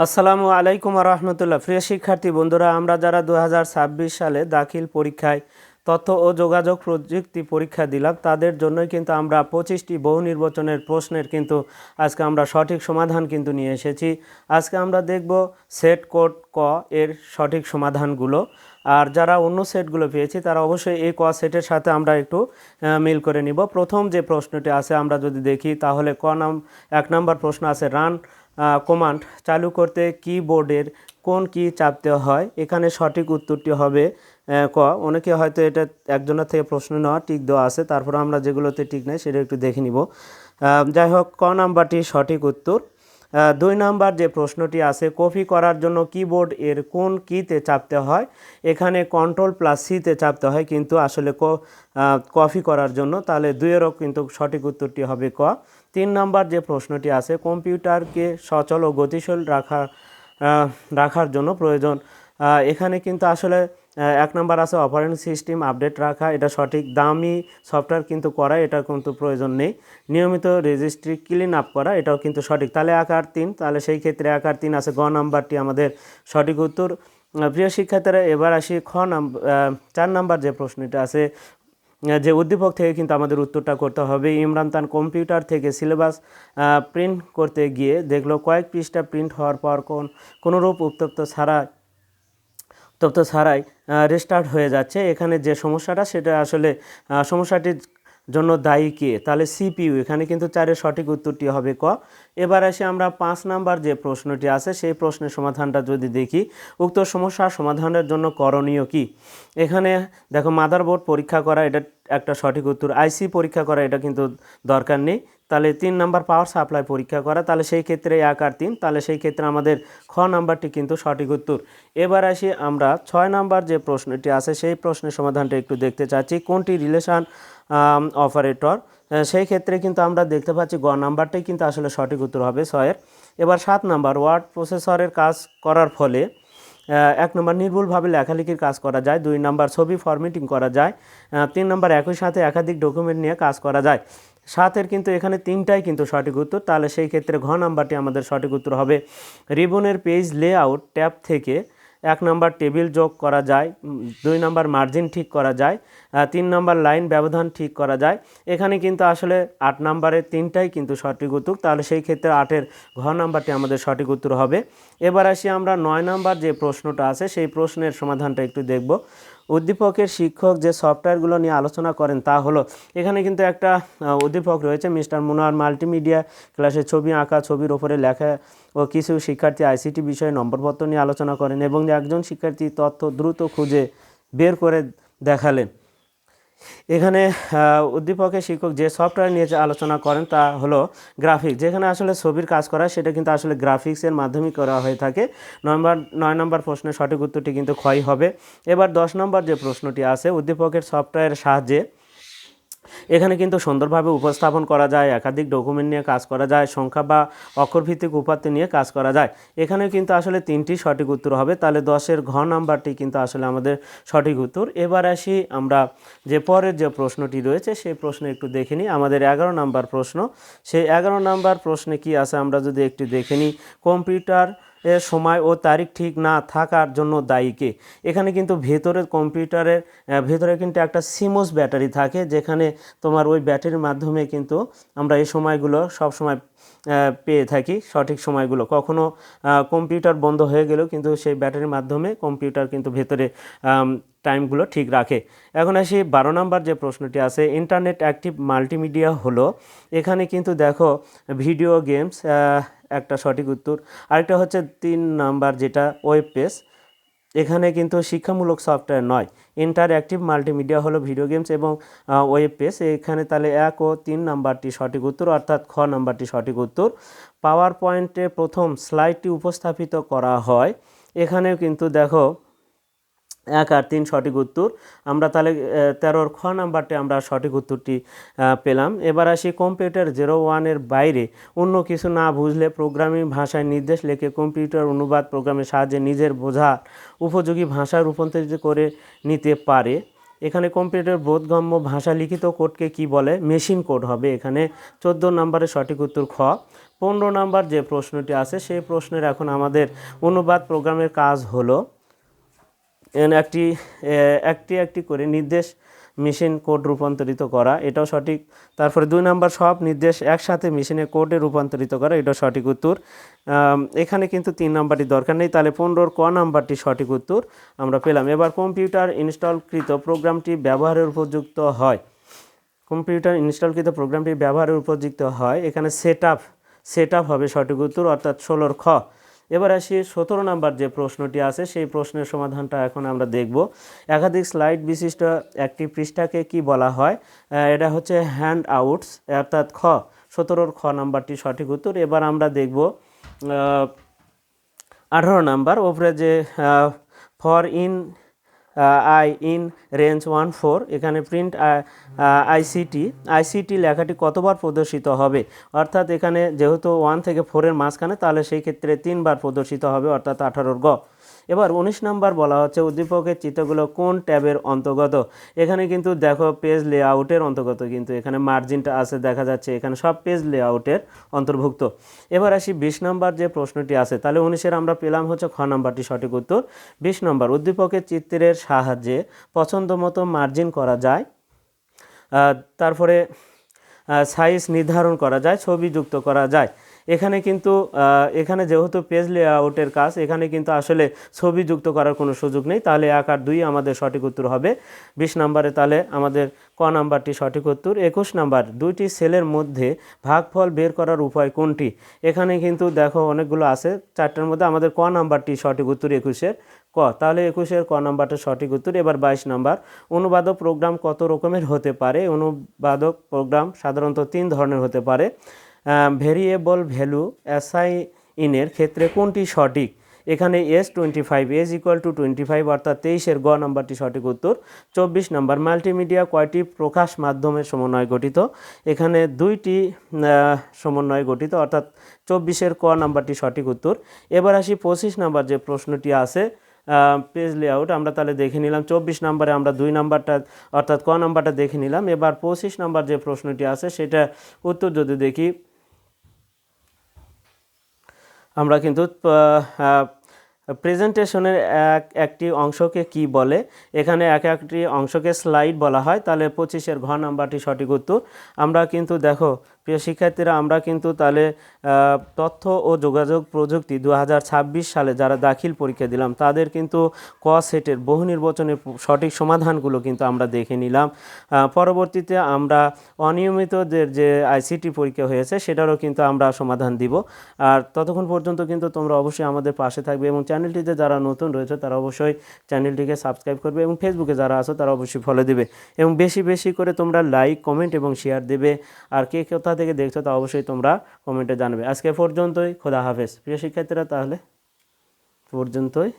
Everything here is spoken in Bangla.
আসসালামু আলাইকুম রহমতুল্লাহ। প্রিয় শিক্ষার্থী বন্ধুরা, আমরা যারা 2026 সালে দাখিল পরীক্ষায় তথ্য ও যোগাযোগ প্রযুক্তি পরীক্ষা দিলাম, তাদের জন্যই কিন্তু আমরা 25টি বহু নির্বাচনের প্রশ্নের কিন্তু আজকে আমরা সঠিক সমাধান কিন্তু নিয়ে এসেছি। আজকে আমরা দেখব সেট কোড ক এর সঠিক সমাধানগুলো। আর যারা অন্য সেটগুলো পেয়েছি তারা অবশ্যই এই ক সেটের সাথে আমরা একটু মিল করে নিব। প্রথম যে প্রশ্নটি আছে আমরা যদি দেখি, তাহলে এক নম্বর প্রশ্ন আছে, রান কমান্ড চালু করতে কিবোর্ডের কোন কি চাপতে হয়? এখানে সঠিক উত্তরটি হবে ক। অনেকে হয়তো এটা একজনের থেকে প্রশ্ন নেওয়া টিক দেওয়া আছে, তারপর আমরা যেগুলোতে টিক নেই সেটা একটু দেখে নিব। যাই হোক, ক নাম্বারটি সঠিক উত্তর। 2 নাম্বার যে প্রশ্নটি আছে, কপি করার জন্য কিবোর্ড এর কোন কিতে চাপতে হয়? এখানে Ctrl+C-তে চাপতে হয়, কিন্তু আসলে কপি করার জন্য, তাহলে 2-এরও কিন্তু সঠিক উত্তরটি হবে ক। 3 নাম্বার যে প্রশ্নটি আছে, কম্পিউটারকে সচল ও গতিশীল রাখার জন্য প্রয়োজন। এখানে কিন্তু আসলে 1 নাম্বার আছে অপারেটিং সিস্টেম আপডেট রাখা, এটা সঠিক। দামি সফটওয়্যার কিন্তু করা, এটা কিন্তু প্রয়োজন নেই। নিয়মিত রেজিস্ট্রি ক্লিন আপ করা, এটাও কিন্তু সঠিক। তাহলে 1 আর 3, তাহলে সেই ক্ষেত্রে 1 আর 3 আছে, গ নাম্বারটি আমাদের সঠিক উত্তর। প্রিয় শিক্ষার্থীরা, এবার আসি 4 নাম্বার যে প্রশ্নটা আছে, যে উদ্দীপক থেকে কিন্তু আমাদের উত্তরটা করতে হবে। ইমরান তার কম্পিউটার থেকে সিলেবাস প্রিন্ট করতে গিয়ে দেখলো কয়েক পৃষ্ঠা প্রিন্ট হওয়ার পর কোনোরূপ উত্তপ্ত ছাড়াই রেস্টার্ট হয়ে যাচ্ছে। এখানে যে সমস্যাটা, সেটা আসলে সমস্যাটির জন্য দায়ী কে? তাহলে সিপিইউ। এখানে কিন্তু 4-এর সঠিক উত্তরটি হবে ক। এবার আসি আমরা 5 নাম্বার যে প্রশ্নটি আছে সেই প্রশ্নের সমাধানটা যদি দেখি, উক্ত সমস্যার সমাধানের জন্য করণীয় কি? এখানে দেখো, মাদারবোর্ড পরীক্ষা করা, এটা একটা সঠিক উত্তর। আইসি পরীক্ষা করা, এটা কিন্তু দরকার নেই। তাহলে 3 নাম্বার পাওয়ার সাপ্লাই পরীক্ষা করা, তাহলে সেই ক্ষেত্রে 1 আর 3, তাহলে সেই ক্ষেত্রে আমাদের খ নাম্বারটি কিন্তু সঠিক উত্তর। এবার আসি আমরা 6 নাম্বার যে প্রশ্নটি আছে সেই প্রশ্নের সমাধানটা একটু দেখতে চাচ্ছি, কোনটি রিলেশন অপারেটর? সেই ক্ষেত্রে কিন্তু আমরা দেখতে পাচ্ছি গ নাম্বারটাই কিন্তু আসলে সঠিক উত্তর হবে 6-এর। এবার 7 নাম্বার, ওয়ার্ড প্রসেসরের কাজ করার ফলে 1 নম্বর নির্ভুলভাবে লেখালেখির কাজ করা যায়, 2 নাম্বার ছবি ফরম্যাটিং করা যায়, 3 নাম্বার একই সাথে একাধিক ডকুমেন্ট নিয়ে কাজ করা যায়। 7-এর কিন্তু এখানে 3টাই কিন্তু সঠিক উত্তর, তাহলে সেই ক্ষেত্রে ঘ নাম্বারটি আমাদের সঠিক উত্তর হবে। রিবনের পেজ লেআউট ট্যাব থেকে 1 নাম্বার টেবিল যোগ করা যায়, 2 নাম্বার মার্জিন ঠিক করা যায়, 3 নাম্বার লাইন ব্যবধান ঠিক করা যায়। এখানে কিন্তু আসলে 8 নাম্বারের 3টাই কিন্তু সঠিক উত্তর, তাহলে সেই ক্ষেত্রে 8-এর ঘ নাম্বারটি আমাদের সঠিক উত্তর হবে। এবার আসি আমরা 9 নাম্বার যে প্রশ্নটা আছে সেই প্রশ্নের সমাধানটা একটু দেখব। উদ্দীপকের শিক্ষক যে সফটওয়্যারগুলো নিয়ে আলোচনা করেন তা হলো, এখানে কিন্তু একটা উদ্দীপক রয়েছে, মিস্টার মুনার মাল্টিমিডিয়া ক্লাসে ছবি আঁকা, ছবির ওপরে লেখা ও কিছু শিক্ষার্থী আইসিটি বিষয়ে নম্বরপত্র নিয়ে আলোচনা করেন এবং একজন শিক্ষার্থী তথ্য দ্রুত খুঁজে বের করে দেখালেন। এখানে উদ্দীপকের শিক্ষক যে সফটওয়্যার নিয়ে আলোচনা করেন তা হলো গ্রাফিক্স। যেখানে আসলে ছবির কাজ করা, সেটা কিন্তু আসলে গ্রাফিক্সের মাধ্যমে করা হয়ে থাকে। 9 নম্বর প্রশ্নের সঠিক উত্তরটি কিন্তু ক্ষয় হবে। এবার 10 নম্বর যে প্রশ্নটি আছে, উদ্দীপকের সফটওয়্যারের সাহায্যে এখানে কিন্তু সুন্দরভাবে উপস্থাপন করা যায়, একাধিক ডকুমেন্ট নিয়ে কাজ করা যায়, সংখ্যা বা অক্ষরভিত্তিক উপাত্ত নিয়ে কাজ করা যায়। এখানে কিন্তু আসলে 3টি সঠিক উত্তর হবে, তাহলে 10-এর ঘ নাম্বারটি কিন্তু আসলে আমাদের সঠিক উত্তর। এবার আসি আমরা যে পরের যে প্রশ্নটি রয়েছে সেই প্রশ্ন একটু দেখে নিই, আমাদের 11 নাম্বার প্রশ্ন। সেই 11 নাম্বার প্রশ্নে কি আছে আমরা যদি একটু দেখে নিই, কম্পিউটার এর সময় ও তারিখ ঠিক না থাকার জন্য দায়ী কে? এখানে কিন্তু কম্পিউটারের ভেতরে কিন্তু একটা সিমোস ব্যাটারি থাকে, যেখানে তোমার ওই ব্যাটারির মাধ্যমে কিন্তু আমরা এই সময়গুলো সব সময় পেয়ে থাকি, সঠিক সময়গুলো। কখনো কম্পিউটার বন্ধ হয়ে গেলেও কিন্তু সেই ব্যাটারির মাধ্যমে কম্পিউটার কিন্তু ভেতরে টাইমগুলো ঠিক রাখে। এখন আসি 12 নাম্বার যে প্রশ্নটি আছে, ইন্টারনেট অ্যাক্টিভ মাল্টিমিডিয়া হলো, এখানে কিন্তু দেখো ভিডিও গেমস একটা সঠিক উত্তর। আরেকটা হচ্ছে 3 নাম্বার যেটা ওয়েব পেজ, এখানে কিন্তু শিক্ষামূলক সফটওয়্যার নয়। ইন্টারঅ্যাক্টিভ মাল্টিমিডিয়া হলো ভিডিও গেমস এবং ওয়েব পেজ। এখানে তাহলে 1 ও 3 নাম্বারটি সঠিক উত্তর, অর্থাৎ খ নাম্বারটি সঠিক উত্তর। পাওয়ার পয়েন্টে প্রথম স্লাইডটি উপস্থাপিত করা হয়, এখানেও কিন্তু দেখো 1 আর 3 সঠিক উত্তর। আমরা তাহলে 13-র খ নাম্বারটি আমরা সঠিক উত্তরটি পেলাম। এবার আসি কম্পিউটার 01-এর বাইরে অন্য কিছু না বুঝলে প্রোগ্রামিং ভাষায় নির্দেশ লিখে কম্পিউটার অনুবাদ প্রোগ্রামের সাহায্যে নিজের বোঝা উপযোগী ভাষায় রূপান্তরিত করে নিতে পারে। এখানে কম্পিউটার বোধগম্য ভাষা লিখিত কোডকে কি বলে? মেশিন কোড হবে এখানে। 14 নম্বরের সঠিক উত্তর খ। 15 নাম্বার যে প্রশ্নটি আছে সেই প্রশ্নের এখন আমাদের অনুবাদ প্রোগ্রামের কাজ হলো একটি একটি করে নির্দেশ মেশিন কোড রূপান্তরিত করা, এটাও সঠিক। তারপরে 2 নাম্বার সব নির্দেশ একসাথে মেশিনে কোডে রূপান্তরিত করা, এটাও সঠিক উত্তর। এখানে কিন্তু 3 নাম্বারটি দরকার নেই, তাহলে 15 ক নাম্বারটি সঠিক উত্তর আমরা পেলাম। এবার কম্পিউটার ইনস্টলকৃত প্রোগ্রামটি ব্যবহারের উপযুক্ত হয়, কম্পিউটার ইনস্টলকৃত প্রোগ্রামটি ব্যবহারের উপযুক্ত হয়, এখানে সেট আপ হবে সঠিক উত্তর, অর্থাৎ 16 খ। এবার আসি 17 নাম্বার যে প্রশ্নটি আছে সেই প্রশ্নের সমাধানটা এখন আমরা দেখব। একাধিক স্লাইড বিশিষ্ট একটি পৃষ্ঠাকে কি বলা হয়? এটা হচ্ছে হ্যান্ড আউটস, অর্থাৎ 17 খ নাম্বারটি সঠিক উত্তর। এবার আমরা দেখব 18 নাম্বার, ওপরে যে ফর ইন ইন রেঞ্জ 14, এখানে প্রিন্ট আইসিটি লেখাটি কতবার প্রদর্শিত হবে? অর্থাৎ এখানে যেহেতু 1 থেকে 4-এর মাঝখানে, তাহলে সেই ক্ষেত্রে 3 বার প্রদর্শিত হবে, অর্থাৎ 18 গ। এবার 19 নাম্বার বলা হচ্ছে উদ্দীপকের চিত্রগুলো কোন ট্যাবের অন্তর্গত? এখানে কিন্তু দেখো পেজ লেআউটের অন্তর্গত, কিন্তু এখানে মার্জিনটা আছে দেখা যাচ্ছে, এখানে সব পেজ লেআউটের অন্তর্ভুক্ত। এবার আসি 20 নাম্বার যে প্রশ্নটি আছে, তাহলে 19-এর আমরা পেলাম হচ্ছে খ নাম্বারটি সঠিক উত্তর। 20 নম্বর, উদ্দীপকের চিত্রের সাহায্যে পছন্দ মতো মার্জিন করা যায়, তারপরে সাইজ নির্ধারণ করা যায়, ছবি যুক্ত করা যায়। এখানে কিন্তু এখানে যেহেতু পেজ লেআউটের কাজ, এখানে কিন্তু আসলে ছবি যুক্ত করার কোনো সুযোগ নেই, তাহলে 1 আর 2 আমাদের সঠিক উত্তর হবে 20 নম্বরে। তাহলে আমাদের ক নাম্বারটি সঠিক উত্তর। 21 নাম্বার, দুইটি সেলের মধ্যে ভাগফল বের করার উপায় কোনটি? এখানে কিন্তু দেখো অনেকগুলো আছে, 4টার মধ্যে আমাদের ক নাম্বারটি সঠিক উত্তর 21-এর ক, তাহলে 21-এর ক নাম্বারটা সঠিক উত্তর। এবার 22 নাম্বার, অনুবাদক প্রোগ্রাম কত রকমের হতে পারে? অনুবাদক প্রোগ্রাম সাধারণত 3 ধরনের হতে পারে। ভেরিয়েবল ভ্যালু অ্যাসাইনের ক্ষেত্রে কোনটি সঠিক? এখানে S25 S=25, অর্থাৎ 23-এর গ নাম্বারটি সঠিক উত্তর। 24 নাম্বার, মাল্টিমিডিয়া কয়টি প্রকাশ মাধ্যমের সমন্বয়ে গঠিত? এখানে 2টি সমন্বয়ে গঠিত, অর্থাৎ 24-এর ক নাম্বারটি সঠিক উত্তর। এবার আসি 25 নাম্বার যে প্রশ্নটি আছে পেজ লেআউট, আমরা তাহলে দেখে নিলাম। 24 নাম্বারে আমরা 2 নাম্বারটা অর্থাৎ ক নাম্বারটা দেখে নিলাম। এবার 25 নাম্বার যে প্রশ্নটি আছে সেটা উত্তর যদি দেখি, আমরা কিন্তু প্রেজেন্টেশনের একটি অংশকে কি বলে? এখানে একটি অংশকে স্লাইড বলা হয়, তাহলে 25-এর ঘ নাম্বারটি সঠিক উত্তর। আমরা কিন্তু দেখো প্রিয় শিক্ষার্থীরা, আমরা কিন্তু তাহলে তথ্য ও যোগাযোগ প্রযুক্তি 2026 সালে যারা দাখিল পরীক্ষা দিলাম তাদের কিন্তু ক সেটের বহু নির্বাচনের সঠিক সমাধানগুলো কিন্তু আমরা দেখে নিলাম। পরবর্তীতে আমরা অনিয়মিতদের যে আইসিটি পরীক্ষা হয়েছে সেটারও কিন্তু আমরা সমাধান দিব। আর ততক্ষণ পর্যন্ত কিন্তু তোমরা অবশ্যই আমাদের পাশে থাকবে, এবং চ্যানেলটিতে যারা নতুন রয়েছে তারা অবশ্যই চ্যানেলটিকে সাবস্ক্রাইব করবে, এবং ফেসবুকে যারা আছো তারা অবশ্যই ফলো দেবে, এবং বেশি বেশি করে তোমরা লাইক, কমেন্ট এবং শেয়ার দেবে। আর কে কোথা থেকে দেখছো তা অবশ্যই তোমরা কমেন্টে জানাবে। আজকে পর্যন্তই, খোদা হাফেজ প্রিয় শিক্ষার্থীরা, তাহলে পর্যন্তই।